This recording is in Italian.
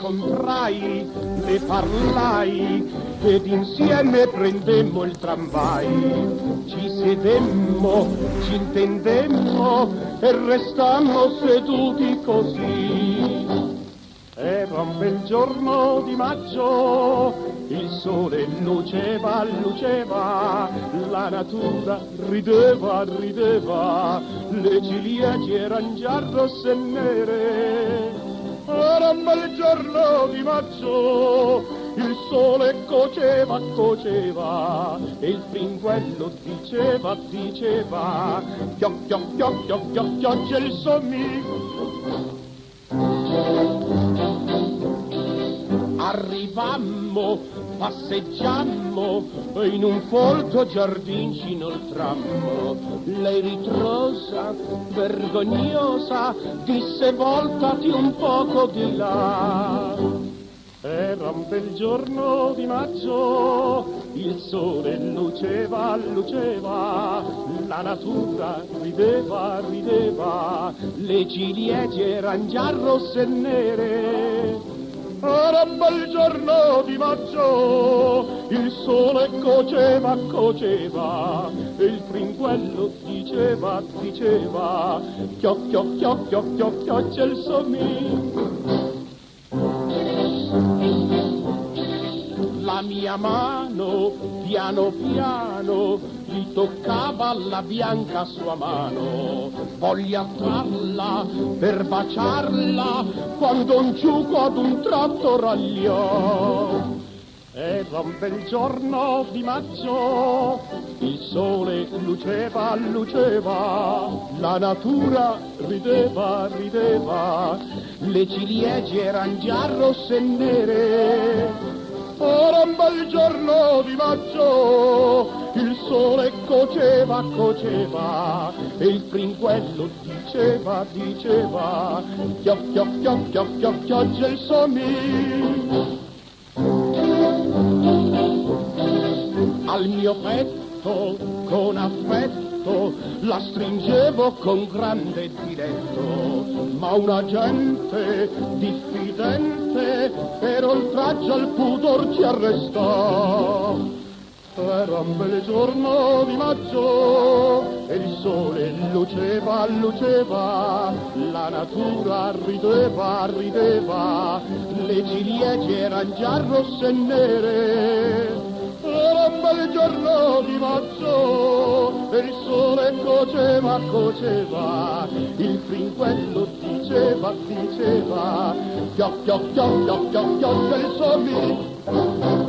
incontrai, le parlai ed insieme prendemmo il tramvai. Ci sedemmo, ci intendemmo e restammo seduti così. Era un bel giorno di maggio, il sole luceva, luceva, la natura rideva, rideva, le ciliegie eran già rosse e nere. Era un bel giorno di maggio, il sole coceva, coceva, e il fringuello diceva, diceva, chioc, chioc, chioc, chioc, chioc, chioc, c'è il sommiglio. Arrivammo, passeggiammo, e in un folto giardin ci inoltrammo. Lei ritrosa, vergognosa, disse voltati un poco di là. Era un bel giorno di maggio, il sole luceva, luceva, la natura rideva, rideva, le ciliegie eran già rosse e nere. Era un bel giorno di maggio, il sole coceva, coceva, e il fringuello diceva, diceva, chioc, chioc, chioc, chioc, chioc, chioc, c'è il sommiglio. La mia mano, piano piano, gli toccava la bianca sua mano. Voglio attrarla per baciarla, quando un giuco ad un tratto ragliò. Era un bel giorno di maggio, il sole luceva, luceva, la natura rideva, rideva, le ciliegie eran già rosse e nere. Era un bel giorno di maggio, il sole coceva, coceva, e il fringuello diceva, diceva, chioc, chioc, chioc, chioc, chioc, chioc, c'è il sommiglio. Al mio petto, con affetto, la stringevo con grande diletto, ma un agente diffidente per oltraggio al pudor ci arrestò. Era un bel giorno di maggio e il sole luceva, luceva, la natura rideva, rideva, le ciliegie eran già rosse e nere. Era un bel giorno di maggio e il sole coceva, coceva, il fringuello diceva, diceva, chioc, chioc, chioc, chioc, chioc, chioc, c'è il sommiglio.